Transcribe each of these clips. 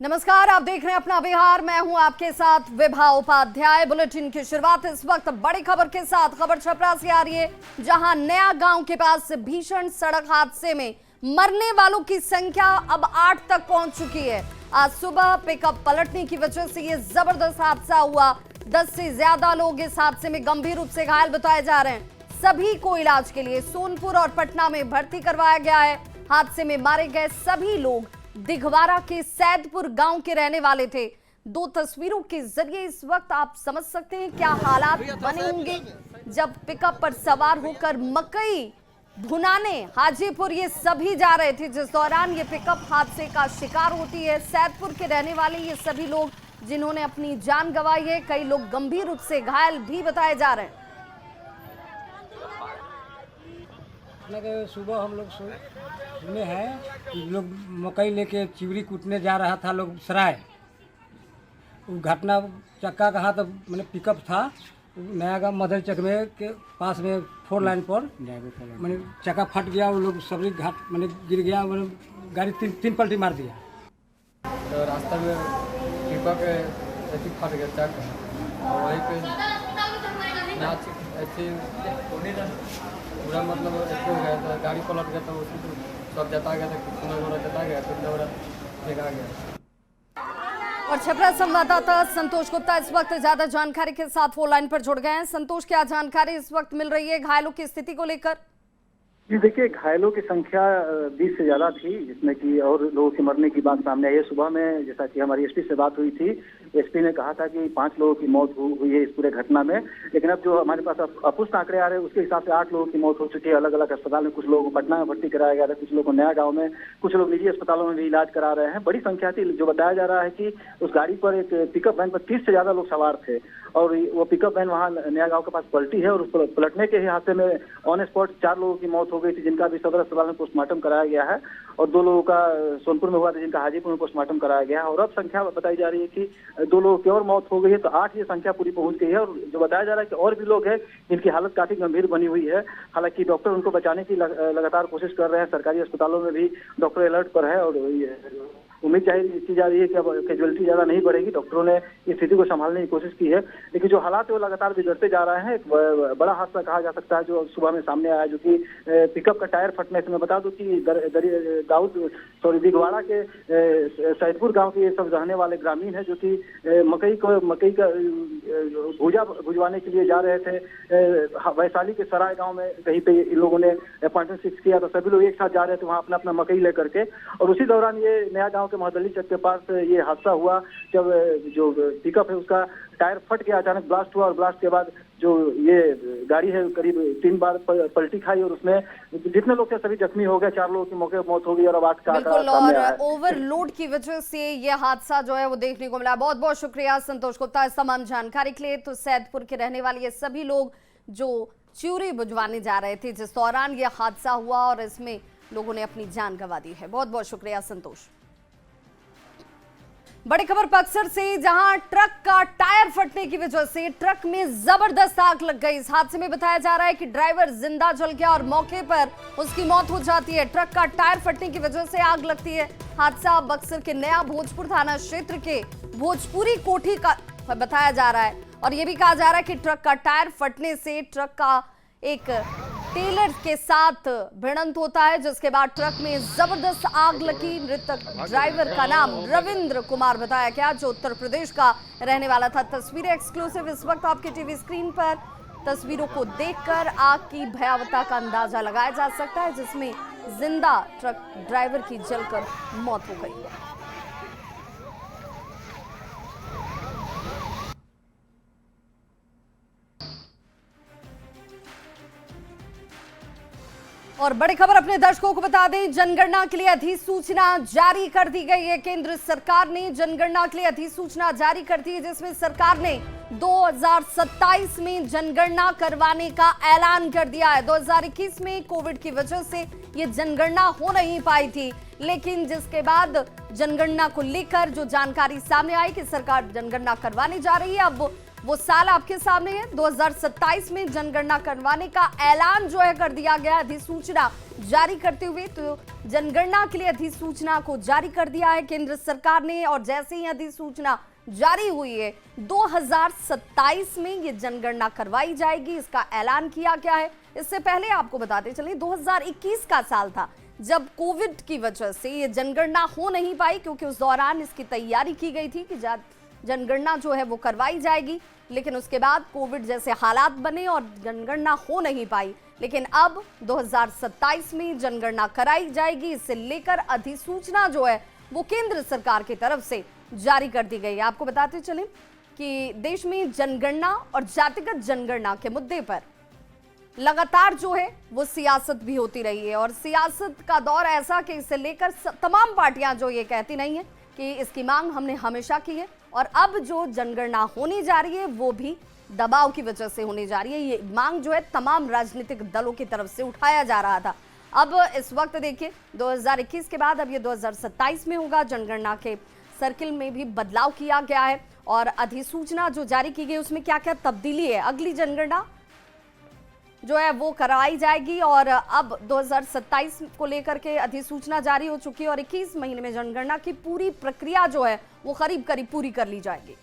नमस्कार, आप देख रहे हैं अपना बिहार। मैं हूं आपके साथ विभा उपाध्याय। बुलेटिन की शुरुआत इस वक्त बड़ी खबर के साथ। खबर छपरा से आ रही है, जहां नया गांव के पास भीषण सड़क हादसे में मरने वालों की संख्या अब 8 तक पहुंच चुकी है। आज सुबह पिकअप पलटने की वजह से ये जबरदस्त हादसा हुआ। 10 से ज्यादा लोग इस हादसे में गंभीर रूप से घायल बताए जा रहे हैं। सभी को इलाज के लिए सोनपुर और पटना में भर्ती करवाया गया है। हादसे में मारे गए सभी लोग दिघवारा के सैदपुर गांव के रहने वाले थे। दो तस्वीरों के जरिए इस वक्त आप समझ सकते हैं क्या हालात बने होंगे जब पिकअप पर सवार होकर मकई भुनाने हाजीपुर ये सभी जा रहे थे, जिस दौरान ये पिकअप हादसे का शिकार होती है। सैदपुर के रहने वाले ये सभी लोग जिन्होंने अपनी जान गंवाई है, कई लोग गंभीर रूप से घायल भी बताए जा रहे हैं। सुबह हम लोग सुने हैं कि लोग मकई लेके चिवड़ी कूटने जा रहा था लोग सराय। वो घटना चक्का कहा तो मैंने पिकअप था नया गाँव मदर चकमे के पास में 4 लाइन पर मैंने चक्का फट गया। वो लोग सभी घाट मैंने गिर गया। मैंने गाड़ी तीन पलटी मार दिया। तो रास्ता में पिकअप ऐसी फट गया चक्का और वहीं पे नाच ऐसे पूरा मतलब ऐसे हो गया था। गाड़ी पलट गया था, उसी को सब जता गया था, कितना जता गया, फिर फेंका गया। और छपरा संवाददाता संतोष गुप्ता इस वक्त ज्यादा जानकारी के साथ फोन लाइन पर जुड़ गए हैं। संतोष, क्या जानकारी इस वक्त मिल रही है घायलों की स्थिति को लेकर? जी देखिए, घायलों की संख्या 20 से ज्यादा थी, जिसमें कि और लोगों के मरने की बात सामने आई है। सुबह में जैसा कि हमारी एसपी से बात हुई थी, एसपी ने कहा था कि 5 लोगों की मौत हुई है इस पूरे घटना में। लेकिन अब जो हमारे पास अपुष्ट आंकड़े आ रहे हैं उसके हिसाब से 8 लोगों की मौत हो चुकी है अलग अलग अस्पताल में। कुछ लोगों को पटना में भर्ती कराया गया था, कुछ लोगों को नया गाँव में, कुछ लोग निजी अस्पतालों में भी इलाज करा रहे हैं। बड़ी संख्या थी। जो बताया जा रहा है कि उस गाड़ी पर एक पिकअप वैन पर 30 से ज्यादा लोग सवार थे और वो पिकअप वैन वहाँ नया गाँव के पास पलटी है और उस पलटने के हादसे में ऑन स्पॉट 4 लोगों की मौत हो गई थी, जिनका भी सदर अस्पताल में पोस्टमार्टम कराया गया है और 2 लोगों का सोनपुर में हुआ था, जिनका हाजीपुर में पोस्टमार्टम कराया गया है। और अब संख्या बताई जा रही है कि 2 लोगों की और मौत हो गई है, तो 8 ये संख्या पूरी पहुंच गई है। और जो बताया जा रहा है कि और भी लोग हैं जिनकी हालत काफी गंभीर बनी हुई है। हालांकि डॉक्टर उनको बचाने की लगातार कोशिश कर रहे हैं। सरकारी अस्पतालों में भी डॉक्टर अलर्ट पर है और उम्मीद की जा रही है कि अब कैजुअलिटी ज्यादा नहीं बढ़ेगी। डॉक्टरों ने इस स्थिति को संभालने की कोशिश की है, लेकिन जो हालात है वो लगातार बिगड़ते जा रहे हैं। एक बड़ा हादसा कहा जा सकता है जो सुबह में सामने आया, जो कि पिकअप का टायर फटने से। मैं बता दूं कि दिघवाड़ा के सैदपुर गांव के ये सब रहने वाले ग्रामीण है, जो कि मकई का भूजा भुजवाने के लिए जा रहे थे। वैशाली के सराय गाँव में कहीं पे इन लोगों ने अपॉइंटमेंट फिक्स किया, तो सभी लोग एक साथ जा रहे थे वहाँ अपना अपना मकई लेकर के। और उसी दौरान ये नया गांव के महदली चक के पास ये हादसा हुआ, जब जो पिकअप है उसका टायर फट गया, अचानक ब्लास्ट हुआ और ब्लास्ट के बाद जो ये गाड़ी है करीब 3 बार पलटी खाई और उसमें जितने लोग थे सभी जख्मी हो गए। 4 लोगों की मौके पर मौत हो गई और अब 8 का आंकड़ा सामने आया है। ओवरलोड की वजह से ये हादसा जो है वो देखने को मिला। बहुत बहुत शुक्रिया संतोष गुप्ता इस तमाम जानकारी के लिए। तो सैदपुर के रहने वाले ये सभी लोग जो चिवड़ी बुझवाने जा रहे थे, जिस दौरान ये हादसा हुआ और इसमें लोगों ने अपनी जान गंवा दी है। बहुत बहुत शुक्रिया संतोष। बड़ी खबर बक्सर से, जहां ट्रक का टायर फटने की वजह से ट्रक में जबरदस्त आग लग गई। इस हादसे में बताया जा रहा है कि ड्राइवर जिंदा जल गया और मौके पर उसकी मौत हो जाती है। ट्रक का टायर फटने की वजह से आग लगती है। हादसा बक्सर के नया भोजपुर थाना क्षेत्र के भोजपुरी कोठी का बताया जा रहा है और यह भी कहा जा रहा है कि ट्रक का टायर फटने से ट्रक का एक टेलर के साथ भिड़ंत होता है, जिसके बाद ट्रक में जबरदस्त आग लगी। मृतक ड्राइवर का नाम रविंद्र कुमार बताया गया, जो उत्तर प्रदेश का रहने वाला था। तस्वीरें एक्सक्लूसिव इस वक्त आपके टीवी स्क्रीन पर। तस्वीरों को देखकर आग की भयावहता का अंदाजा लगाया जा सकता है, जिसमें जिंदा ट्रक ड्राइवर की जलकर मौत हो गई। और बड़ी खबर अपने दर्शकों को बता दें, जनगणना के लिए अधिसूचना जारी कर दी गई है। केंद्र सरकार ने जनगणना के लिए अधिसूचना जारी कर दी है, जिसमें सरकार ने 2027 में जनगणना करवाने का ऐलान कर दिया है। 2021 में कोविड की वजह से ये जनगणना हो नहीं पाई थी, लेकिन जिसके बाद जनगणना को लेकर जो जानकारी सामने आई कि सरकार जनगणना करवाने जा रही है, अब वो साल आपके सामने है। 2027 में जनगणना करवाने का ऐलान जो है कर दिया गया, अधिसूचना जारी करते हुए। तो जनगणना के लिए अधिसूचना को जारी कर दिया है केंद्र सरकार ने, और जैसे ही अधिसूचना जारी हुई है 2027 में ये जनगणना करवाई जाएगी, इसका ऐलान किया गया है। इससे पहले आपको बताते चले 2021 का साल था जब कोविड की वजह से ये जनगणना हो नहीं पाई, क्योंकि उस दौरान इसकी तैयारी की गई थी कि जनगणना जो है वो करवाई जाएगी, लेकिन उसके बाद कोविड जैसे हालात बने और जनगणना हो नहीं पाई। लेकिन अब 2027 में जनगणना कराई जाएगी, इसे लेकर अधिसूचना जो है वो केंद्र सरकार की तरफ से जारी कर दी गई है। आपको बताते चलें कि देश में जनगणना और जातिगत जनगणना के मुद्दे पर लगातार जो है वो सियासत भी होती रही है, और सियासत का दौर ऐसा कि इसे लेकर तमाम पार्टियां जो ये कहती नहीं है कि इसकी मांग हमने हमेशा की है, और अब जो जनगणना होने जा रही है वो भी दबाव की वजह से होने जा रही है। ये मांग जो है तमाम राजनीतिक दलों की तरफ से उठाया जा रहा था। अब इस वक्त देखिए 2021 के बाद अब ये 2027 में होगा। जनगणना के सर्किल में भी बदलाव किया गया है, और अधिसूचना जो जारी की गई उसमें क्या क्या तब्दीली है। अगली जनगणना जो है वो करवाई जाएगी, और अब 2027 को लेकर के अधिसूचना जारी हो चुकी है, और 21 महीने में जनगणना की पूरी प्रक्रिया जो है वो करीब करीब पूरी कर ली जाएगी।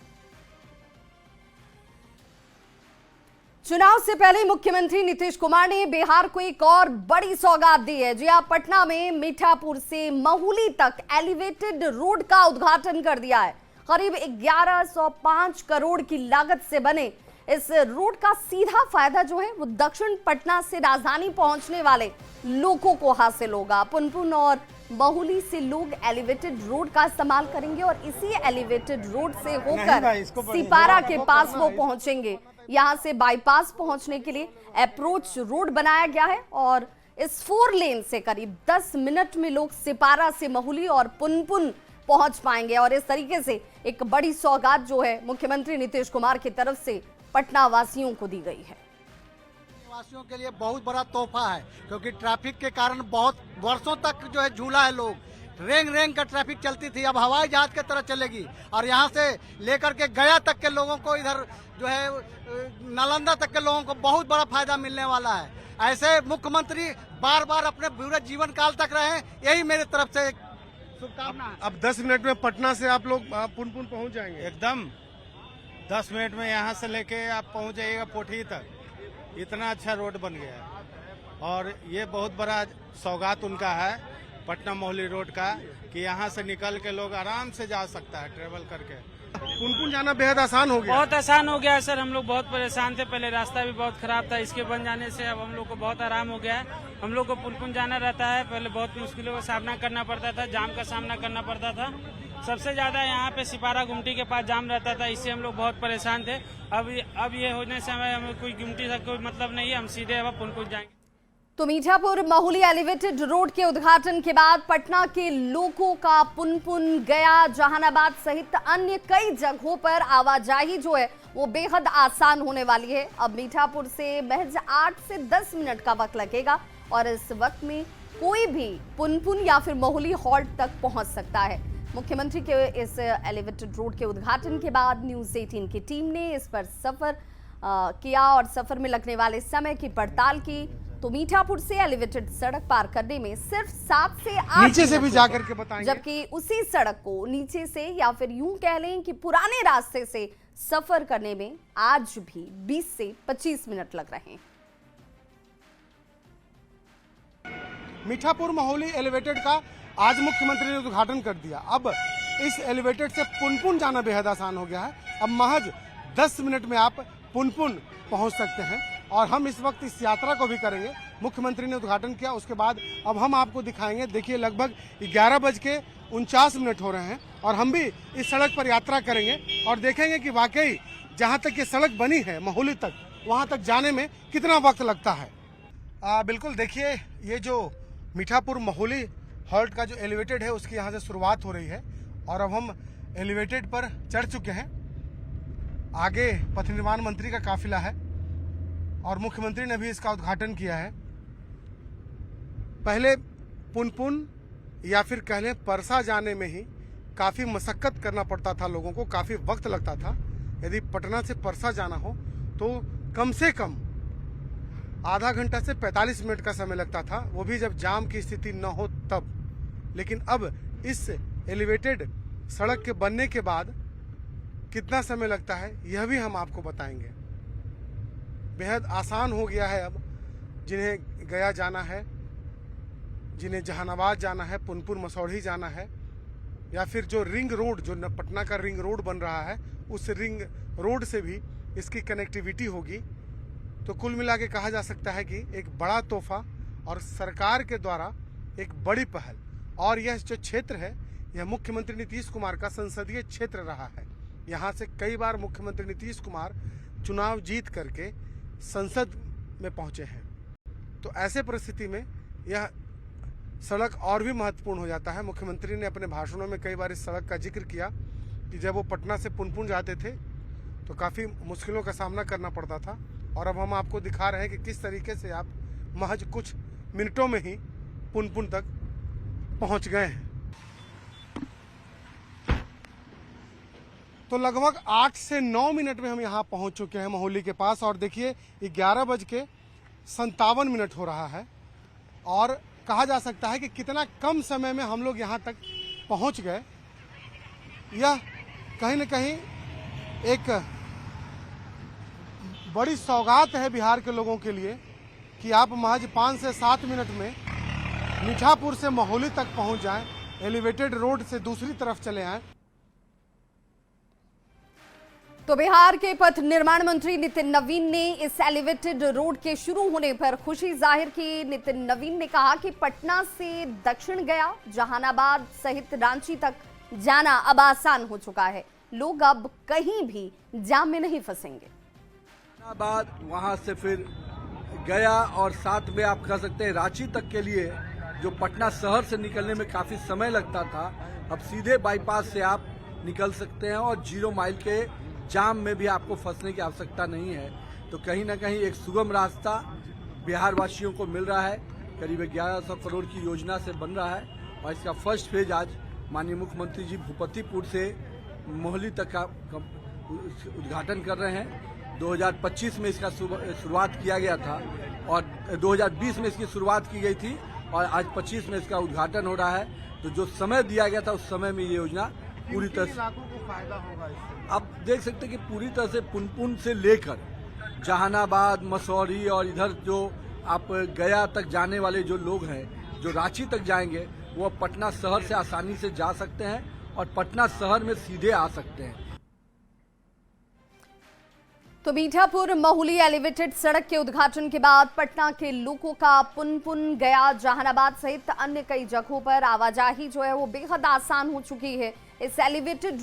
चुनाव से पहले मुख्यमंत्री नीतीश कुमार ने बिहार को एक और बड़ी सौगात दी है। जी हाँ, पटना में मीठापुर से महुली तक एलिवेटेड रोड का उद्घाटन कर दिया है। करीब 1105 करोड़ की लागत से बने इस रोड का सीधा फायदा जो है वो दक्षिण पटना से राजधानी पहुंचने वाले लोगों को हासिल होगा। पुनपुन और महुली से लोग एलिवेटेड रोड का इस्तेमाल करेंगे, और इसी एलिवेटेड रोड से होकर सिपारा के पास वो पहुंचेंगे। यहां से बाईपास पहुंचने के लिए अप्रोच रोड बनाया गया है, और इस 4 लेन से करीब 10 मिनट में लोग सिपारा से महुली और पुनपुन पहुंच पाएंगे। और इस तरीके से एक बड़ी सौगात जो है मुख्यमंत्री नीतीश कुमार की तरफ से पटना वासियों को दी गई है। वासियों के लिए बहुत बड़ा तोहफा है, क्योंकि ट्रैफिक के कारण बहुत वर्षों तक जो है झूला है लोग, रेंग रेंग का ट्रैफिक चलती थी, अब हवाई जहाज की तरह चलेगी। और यहाँ से लेकर के गया तक के लोगों को, इधर जो है नालंदा तक के लोगों को बहुत बड़ा फायदा मिलने वाला है। ऐसे मुख्यमंत्री बार बार अपने पूरे जीवन काल तक रहे, यही मेरी तरफ से शुभकामना है। अब 10 मिनट में पटना से आप लोग पुनपुन पहुंच जाएंगे। एकदम 10 मिनट में यहाँ से लेके आप पहुँच जाइएगा पोठी तक। इतना अच्छा रोड बन गया है, और ये बहुत बड़ा सौगात उनका है पटना मोहली रोड का, कि यहाँ से निकल के लोग आराम से जा सकता है ट्रेवल करके। पुनपुन जाना बेहद आसान हो गया। बहुत आसान हो गया है सर, हम लोग बहुत परेशान थे, पहले रास्ता भी बहुत खराब था। इसके बन जाने से अब हम लोग को बहुत आराम हो गया है। हम लोग को पुनपुन जाना रहता है, पहले बहुत मुश्किलों का सामना करना पड़ता था, जाम का सामना करना पड़ता था। सबसे ज्यादा यहाँ पे सिपारा गुमटी के पास जाम रहता था, इससे हम लोग बहुत परेशान थे। अब ये होने से हमें कोई गुमटी से कोई मतलब नहीं है, हम सीधे अब पुनपुन जाएंगे। तो मीठापुर महुली एलिवेटेड रोड के उद्घाटन के बाद पटना के लोगों का पुनपुन, गया, जहानाबाद सहित अन्य कई जगहों पर आवाजाही जो है वो बेहद आसान होने वाली है। अब मीठापुर से महज 8 से 10 मिनट का वक्त लगेगा, और इस वक्त में कोई भी पुनपुन या फिर महुली हॉल्ट तक पहुंच सकता है। मुख्यमंत्री के इस एलिवेटेड रोड के उद्घाटन के बाद न्यूज़ 18 की टीम ने इस पर सफर किया, और सफर में लगने वाले समय की पड़ताल की। तो मीठापुर से एलिवेटेड सड़क पार करने में सिर्फ 7 से 8 नीचे से भी जाकर के बताएंगे, जबकि उसी सड़क को नीचे से या फिर यूं कह लें कि पुराने रास्ते से सफर करने में आज भी 20 से 25 मिनट लग रहे हैं। मीठापुर महुली एलिवेटेड का आज मुख्यमंत्री ने उद्घाटन कर दिया। अब इस एलिवेटेड से पुनपुन जाना बेहद आसान हो गया है। अब महज 10 मिनट में आप पुनपुन पहुंच सकते हैं, और हम इस वक्त इस यात्रा को भी करेंगे। मुख्यमंत्री ने उद्घाटन किया, उसके बाद अब हम आपको दिखाएंगे। देखिए लगभग 11:49 हो रहे हैं, और हम भी इस सड़क पर यात्रा करेंगे और देखेंगे कि वाकई जहां तक ये सड़क बनी है महुली तक, वहां तक जाने में कितना वक्त लगता है। बिल्कुल देखिए, ये जो मीठापुर महुली हॉल्ट का जो एलिवेटेड है उसकी यहाँ से शुरुआत हो रही है, और अब हम एलिवेटेड पर चढ़ चुके हैं। आगे पथ निर्माण मंत्री का काफिला है, और मुख्यमंत्री ने भी इसका उद्घाटन किया है। पहले पुनपुन या फिर कह लें परसा जाने में ही काफ़ी मशक्कत करना पड़ता था लोगों को, काफ़ी वक्त लगता था। यदि पटना से परसा जाना हो तो कम से कम आधा घंटा से 45 मिनट का समय लगता था, वो भी जब जाम की स्थिति न हो तब। लेकिन अब इस एलिवेटेड सड़क के बनने के बाद कितना समय लगता है यह भी हम आपको बताएंगे। बेहद आसान हो गया है अब, जिन्हें गया जाना है, जिन्हें जहानाबाद जाना है, पुनपुन मसौढ़ी जाना है, या फिर जो रिंग रोड, जो पटना का रिंग रोड बन रहा है, उस रिंग रोड से भी इसकी कनेक्टिविटी होगी। तो कुल मिला के कहा जा सकता है कि एक बड़ा तोहफा और सरकार के द्वारा एक बड़ी पहल। और यह जो क्षेत्र है, यह मुख्यमंत्री नीतीश कुमार का संसदीय क्षेत्र रहा है। यहाँ से कई बार मुख्यमंत्री नीतीश कुमार चुनाव जीत करके संसद में पहुँचे हैं। तो ऐसे परिस्थिति में यह सड़क और भी महत्वपूर्ण हो जाता है। मुख्यमंत्री ने अपने भाषणों में कई बार इस सड़क का जिक्र किया कि जब वो पटना से पुनपुन जाते थे तो काफ़ी मुश्किलों का सामना करना पड़ता था, और अब हम आपको दिखा रहे हैं कि किस तरीके से आप महज कुछ मिनटों में ही पुनपुन तक पहुंच गए हैं। तो लगभग 8 से 9 मिनट में हम यहाँ पहुंच चुके हैं मोहाली के पास, और देखिए 11:57 हो रहा है, और कहा जा सकता है कि कितना कम समय में हम लोग यहाँ तक पहुँच गए। यह कहीं न कहीं एक बड़ी सौगात है बिहार के लोगों के लिए कि आप महज 5 से 7 मिनट में मीठापुर से मोहाली तक पहुँच जाएं, एलिवेटेड रोड से दूसरी तरफ चले आएं। तो बिहार के पथ निर्माण मंत्री नितिन नवीन ने इस एलिवेटेड रोड के शुरू होने पर खुशी जाहिर की। नितिन नवीन ने कहा कि पटना से दक्षिण गया, जहानाबाद सहित रांची तक जाना अब आसान हो चुका है। लोग अब कहीं भी जाम में नहीं फंसेंगे। जहानाबाद, वहां से फिर गया, और साथ में आप कह सकते हैं रांची तक के लिए जो पटना शहर से निकलने में काफी समय लगता था, अब सीधे बाईपास से आप निकल सकते हैं और 0 माइल के जाम में भी आपको फंसने की आवश्यकता नहीं है। तो कहीं ना कहीं एक सुगम रास्ता बिहार वासियों को मिल रहा है। करीब 1100 करोड़ की योजना से बन रहा है, और इसका फर्स्ट फेज आज माननीय मुख्यमंत्री जी भूपतिपुर से मोहाली तक का उद्घाटन कर रहे हैं। 2025 में इसका शुरुआत किया गया था, और 2020 में इसकी शुरुआत की गई थी, और आज 25 में इसका उद्घाटन हो रहा है। तो जो समय दिया गया था उस समय में ये योजना पूरी तरह से फायदा होगा। आप देख सकते हैं कि पूरी तरह से पुनपुन से लेकर जहानाबाद, मसौढ़ी, और इधर जो आप गया तक जाने वाले जो लोग हैं, जो रांची तक जाएंगे, वो पटना शहर से आसानी से जा सकते हैं और पटना शहर में सीधे आ सकते हैं। तो मीठापुर मोहाली एलिवेटेड सड़क के उद्घाटन के बाद पटना के लोगों का पुनपुन, गया, जहानाबाद सहित अन्य कई जगहों पर आवाजाही जो है वो बेहद आसान हो चुकी है। इस एलिवेटेड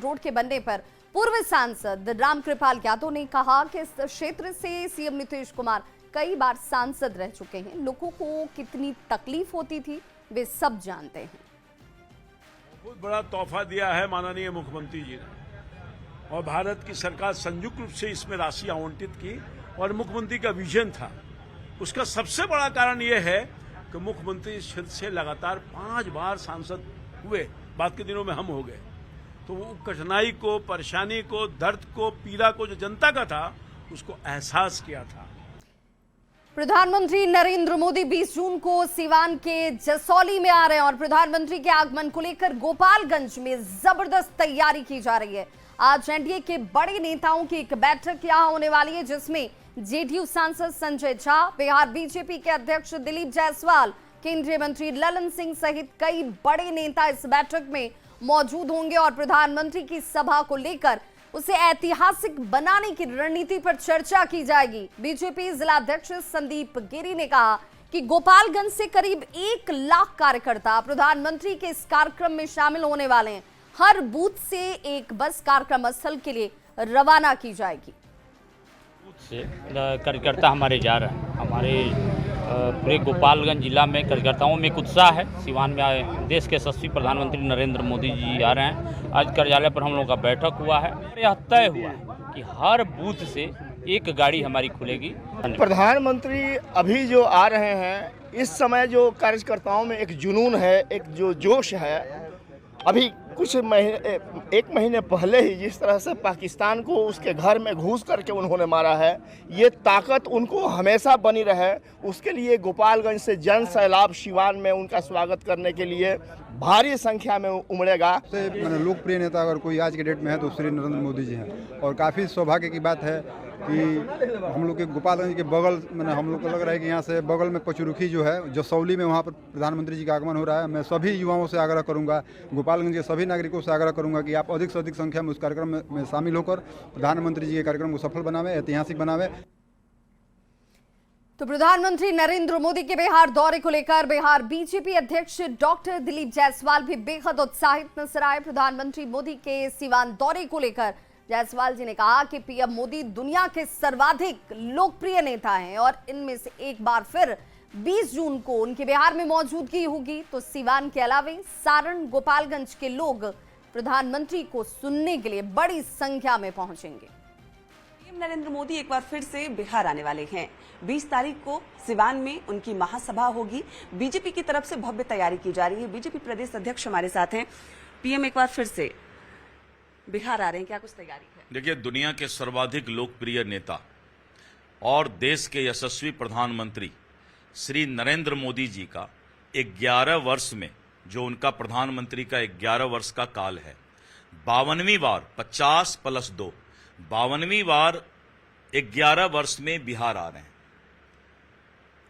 रोड के बनने पर पूर्व सांसद रामकृपाल यादव ने कहा कि इस क्षेत्र से सीएम नीतीश कुमार कई बार सांसद रह चुके हैं। लोगों को कितनी तकलीफ होती थी वे सब जानते हैं। बहुत बड़ा तोहफा दिया है माननीय मुख्यमंत्री जी ने, और भारत की सरकार संयुक्त रूप से इसमें राशि आवंटित की, और मुख्यमंत्री का विजन था। उसका सबसे बड़ा कारण यह है कि मुख्यमंत्री इस क्षेत्र से लगातार 5 बार सांसद हुए, बाद के दिनों में हम हो गए। तो वो कठिनाई को, परेशानी को, दर्द को, पीड़ा को जो जनता का था उसको एहसास किया था। प्रधानमंत्री नरेंद्र मोदी 20 जून को सीवान के जसौली में आ रहे हैं, और प्रधानमंत्री के आगमन को लेकर गोपालगंज में जबरदस्त तैयारी की जा रही है। आज एनडीए के बड़े नेताओं की एक बैठक यहां होने वाली है, जिसमें जेडीयू सांसद संजय झा, बिहार बीजेपी के अध्यक्ष दिलीप जायसवाल, केंद्रीय मंत्री ललन सिंह सहित कई बड़े नेता इस बैठक में मौजूद होंगे, और प्रधानमंत्री की सभा को लेकर उसे ऐतिहासिक बनाने की रणनीति पर चर्चा की जाएगी। बीजेपी जिला अध्यक्ष संदीप गिरी ने कहा कि गोपालगंज से करीब 1 लाख कार्यकर्ता प्रधानमंत्री के इस कार्यक्रम में शामिल होने वाले हैं। हर बूथ से एक बस कार्यक्रम स्थल के लिए रवाना की जाएगी। बूथ से कार्यकर्ता हमारे जा रहे हैं। हमारे पूरे गोपालगंज जिला में कार्यकर्ताओं में एक उत्साह है। सिवान में देश के यशस्वी प्रधानमंत्री नरेंद्र मोदी जी आ रहे हैं। आज कार्यालय पर हम लोगों का बैठक हुआ है। यह तय हुआ है कि हर बूथ से एक गाड़ी हमारी खुलेगी। प्रधानमंत्री अभी जो आ रहे हैं, इस समय जो कार्यकर्ताओं में एक जुनून है, एक जो जोश है, अभी कुछ महीने, एक महीने पहले ही जिस तरह से पाकिस्तान को उसके घर में घुस करके उन्होंने मारा है, ये ताकत उनको हमेशा बनी रहे, उसके लिए गोपालगंज से जन सैलाब सिवान में उनका स्वागत करने के लिए भारी संख्या में उमड़ेगा। मैंने लोकप्रिय नेता अगर कोई आज के डेट में है तो श्री नरेंद्र मोदी जी हैं, और काफ़ी सौभाग्य की बात है कि हम लोग के गोपालगंज के बगल, मैंने हम लोग को लग रहा है कि यहाँ से बगल में पचरुखी जो है जसौली में, वहाँ पर प्रधानमंत्री जी का आगमन हो रहा है। मैं सभी युवाओं से आग्रह करूँगा, गोपालगंज के सभी नागरिकों से आग्रह करूँगा कि आप अधिक से अधिक संख्या में उस कार्यक्रम में शामिल होकर प्रधानमंत्री जी के कार्यक्रम को सफल बनावें, ऐतिहासिक बनावें। तो प्रधानमंत्री नरेंद्र मोदी के बिहार दौरे को लेकर बिहार बीजेपी अध्यक्ष डॉक्टर दिलीप जायसवाल भी बेहद उत्साहित नजर आए। प्रधानमंत्री मोदी के सिवान दौरे को लेकर जायसवाल जी ने कहा कि पीएम मोदी दुनिया के सर्वाधिक लोकप्रिय नेता हैं और इनमें से एक बार फिर 20 जून को उनके बिहार में मौजूदगी होगी तो सिवान के अलावे सारण, गोपालगंज के लोग प्रधानमंत्री को सुनने के लिए बड़ी संख्या में पहुंचेंगे। पीएम नरेंद्र मोदी एक बार फिर से बिहार आने वाले हैं। 20 तारीख को सिवान में उनकी महासभा होगी। बीजेपी की तरफ से भव्य तैयारी की जा रही है। बीजेपी प्रदेश अध्यक्ष हमारे साथ हैं। पीएम एक बार फिर से बिहार आ रहे हैं, क्या कुछ तैयारी है? देखिए, दुनिया के सर्वाधिक लोकप्रिय नेता और देश के यशस्वी प्रधानमंत्री श्री नरेंद्र मोदी जी का 11 वर्ष में, जो उनका प्रधानमंत्री का 11 वर्ष का काल है, 52वीं बार 50+2 52वीं बार 11 वर्ष में बिहार आ रहे हैं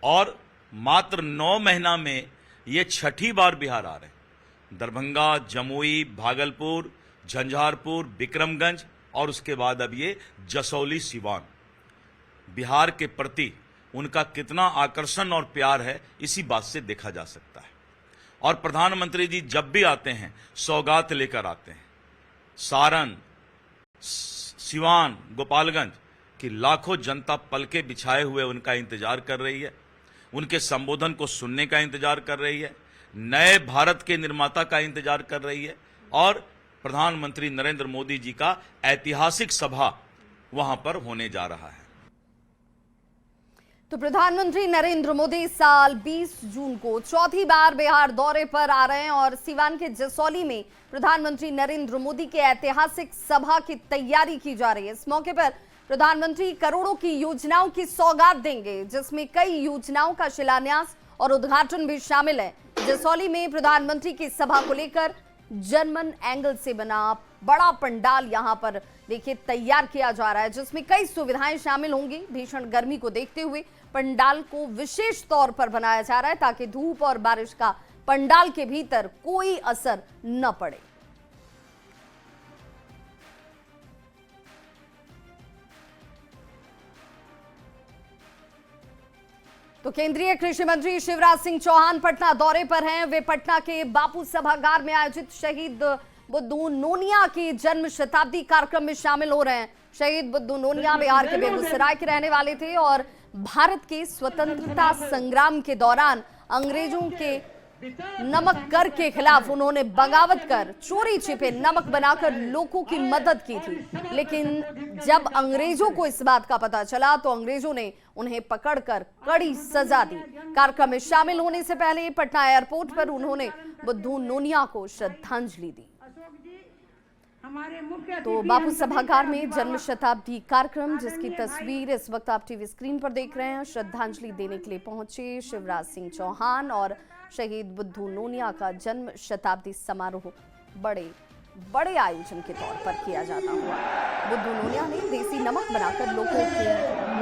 और मात्र 9 महीना में ये 6ठी बार बिहार आ रहे हैं। दरभंगा, जमुई, भागलपुर, झंझारपुर, विक्रमगंज और उसके बाद अब ये जसौली, सिवान। बिहार के प्रति उनका कितना आकर्षण और प्यार है इसी बात से देखा जा सकता है। और प्रधानमंत्री जी जब भी आते हैं सौगात लेकर आते हैं। सारण, सिवान, गोपालगंज की लाखों जनता पलके बिछाए हुए उनका इंतजार कर रही है, उनके संबोधन को सुनने का इंतजार कर रही है, नए भारत के निर्माता का इंतजार कर रही है और प्रधानमंत्री नरेंद्र मोदी जी का ऐतिहासिक सभा वहां पर होने जा रहा है। तो प्रधानमंत्री नरेंद्र मोदी साल 20 जून को चौथी बार बिहार दौरे पर आ रहे हैं और सिवान के जसौली में प्रधानमंत्री नरेंद्र मोदी के ऐतिहासिक सभा की तैयारी की जा रही है। इस मौके पर प्रधानमंत्री करोड़ों की योजनाओं की सौगात देंगे, जिसमें कई योजनाओं का शिलान्यास और उद्घाटन भी शामिल है। जसौली में प्रधानमंत्री की सभा को लेकर जर्मन एंगल से बना बड़ा पंडाल यहां पर देखिए तैयार किया जा रहा है, जिसमें कई सुविधाएं शामिल होंगी। भीषण गर्मी को देखते हुए पंडाल को विशेष तौर पर बनाया जा रहा है ताकि धूप और बारिश का पंडाल के भीतर कोई असर न पड़े। तो केंद्रीय कृषि मंत्री शिवराज सिंह चौहान पटना दौरे पर हैं। वे पटना के बापू सभागार में आयोजित शहीद बुद्धू नोनिया की जन्म शताब्दी कार्यक्रम में शामिल हो रहे हैं। शहीद बुद्धू नोनिया बिहार के बेगूसराय के रहने वाले थे और भारत के स्वतंत्रता संग्राम के दौरान अंग्रेजों के नमक कर के खिलाफ उन्होंने बगावत कर चोरी छिपे नमक बनाकर लोगों की मदद की थी। लेकिन जब अंग्रेजों को इस बात का पता चला तो अंग्रेजों ने उन्हें पकड़कर कड़ी सजा दी। कार्यक्रम में शामिल होने से पहले पटना एयरपोर्ट पर उन्होंने बुद्धू नोनिया को श्रद्धांजलि दी। तो बापू सभागार में जन्म शताब्दी कार्यक्रम, जिसकी तस्वीर इस वक्त आप टीवी स्क्रीन पर देख रहे हैं, श्रद्धांजलि देने के लिए पहुंचे शिवराज सिंह चौहान और शहीद बुद्धू नोनिया का जन्म शताब्दी समारोह बड़े आयोजन के तौर पर किया जाता हुआ। बुद्धू नोनिया ने देसी नमक बनाकर लोगों की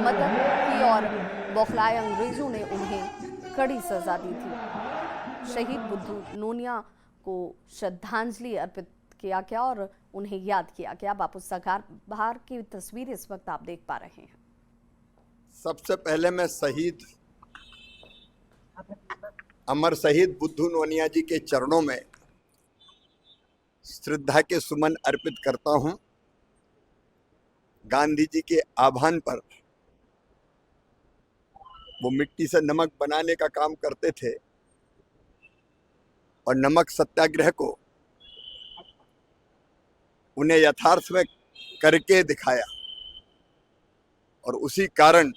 मदद की और बौखलाए अंग्रेजों ने उन्हें कड़ी सजा दी थी। शहीद बुद्धू नोनिया को श्रद्धांजलि अर्पित किया गया और उन्हें याद किया गया। बापू सभागार की तस्वीर इस वक्त आप देख पा रहे हैं। सबसे पहले मैं शहीद अमर शहीद बुद्धू नोनिया जी के चरणों में श्रद्धा के सुमन अर्पित करता हूं। गांधी जी के आह्वान पर वो मिट्टी से नमक बनाने का काम करते थे और नमक सत्याग्रह को उन्हें यथार्थ में करके दिखाया और उसी कारण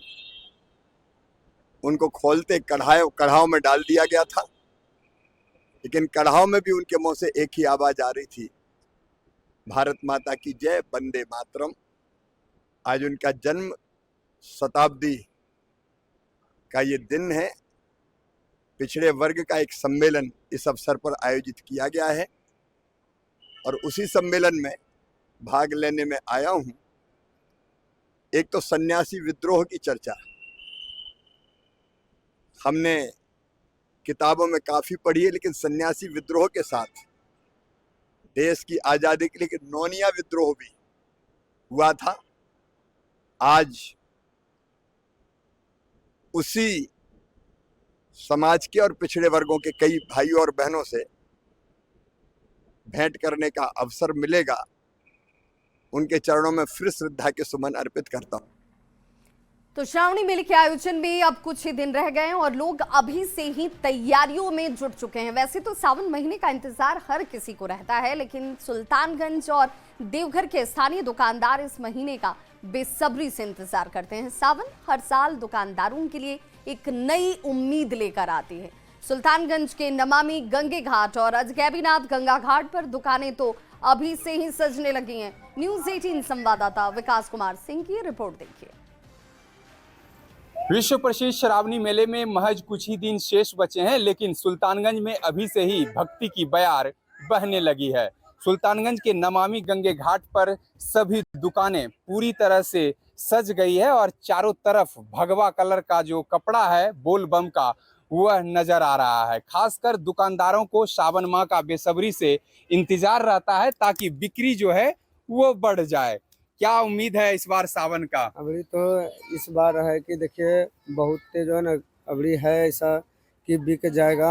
उनको खोलते कढ़ाव में डाल दिया गया था। लेकिन कढ़ाव में भी उनके मुंह से एक ही आवाज आ रही थी भारत माता की जय, वंदे मातरम। आज उनका जन्म शताब्दी का ये दिन है। पिछड़े वर्ग का एक सम्मेलन इस अवसर पर आयोजित किया गया है और उसी सम्मेलन में भाग लेने में आया हूं। एक तो सन्यासी विद्रोह की चर्चा हमने किताबों में काफी पढ़ी है, लेकिन सन्यासी विद्रोह के साथ देश की आजादी के लिए नौनिया विद्रोह भी हुआ था। आज उसी समाज के और पिछड़े वर्गों के कई भाइयों और बहनों से भेंट करने का अवसर मिलेगा। उनके चरणों में फिर श्रद्धा के सुमन अर्पित करता हूं। तो श्रावणी मेले के आयोजन में अब कुछ ही दिन रह गए हैं और लोग अभी से ही तैयारियों में जुट चुके हैं। वैसे तो सावन महीने का इंतजार हर किसी को रहता है, लेकिन सुल्तानगंज और देवघर के स्थानीय दुकानदार इस महीने का बेसब्री से इंतजार करते हैं। सावन हर साल दुकानदारों के लिए एक नई उम्मीद लेकर आती है। सुल्तानगंज के नमामि गंगे घाट और अजगैबीनाथ गंगा घाट पर दुकानें तो अभी से ही सजने लगी हैं। न्यूज़ 18 संवाददाता विकास कुमार सिंह की रिपोर्ट देखिए। विश्व प्रसिद्ध श्रावणी मेले में महज कुछ ही दिन शेष बचे हैं, लेकिन सुल्तानगंज में अभी से ही भक्ति की बयार बहने लगी है। सुल्तानगंज के नमामि गंगे घाट पर सभी दुकानें पूरी तरह से सज गई है और चारों तरफ भगवा कलर का जो कपड़ा है बोल बम का, वह नजर आ रहा है। खासकर दुकानदारों को सावन माह का बेसब्री से इंतजार रहता है ताकि बिक्री जो है वो बढ़ जाए। क्या उम्मीद है इस बार सावन का? अभी तो इस बार है कि देखिए बहुत जो है ना अभी है ऐसा कि बिक जाएगा।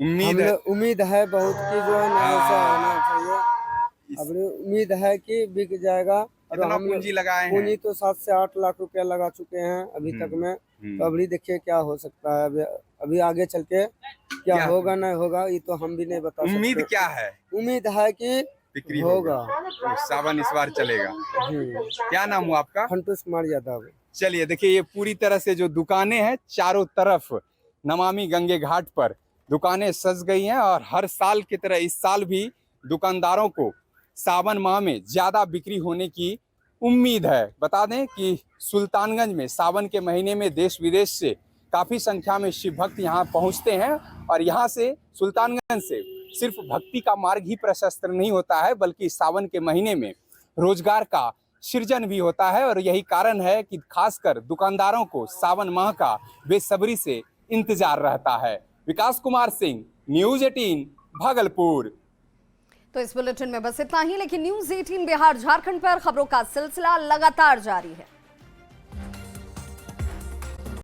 उम्मीद है बहुत कि जो है ना ऐसा होना चाहिए। अभी उम्मीद है कि बिक जाएगा। तो हम पूंजी लगाए हैं, पूंजी तो 7 से 8 लाख रुपया लगा चुके हैं अभी तक में। तो अभी देखिए क्या हो सकता है। अभी आगे चल के क्या होगा नहीं होगा ये तो हम भी नहीं बता सकते। उम्मीद क्या है? उम्मीद है कि बिक्री होगा। तो सावन इस बार चलेगा। क्या नाम हुआ आपका? संतोष कुमार यादव। चलिए देखिए, ये पूरी तरह से जो दुकानें हैं चारों तरफ नमामि गंगे घाट पर दुकानें सज गई हैं और हर साल की तरह इस साल भी दुकानदारों को सावन माह में ज्यादा बिक्री होने की उम्मीद है। बता दें कि सुल्तानगंज में सावन के महीने में देश विदेश से काफी संख्या में शिव भक्त यहाँ पहुँचते हैं और यहाँ से सुल्तानगंज से सिर्फ भक्ति का मार्ग ही प्रशस्त नहीं होता है, बल्कि सावन के महीने में रोजगार का सृजन भी होता है। और यही कारण है कि खासकर दुकानदारों को सावन माह का बेसब्री से इंतजार रहता है। विकास कुमार सिंह, न्यूज़ 18 भागलपुर। तो इस बुलेटिन में बस इतना ही, लेकिन न्यूज़ 18 बिहार झारखंड पर खबरों का सिलसिला लगातार जारी है।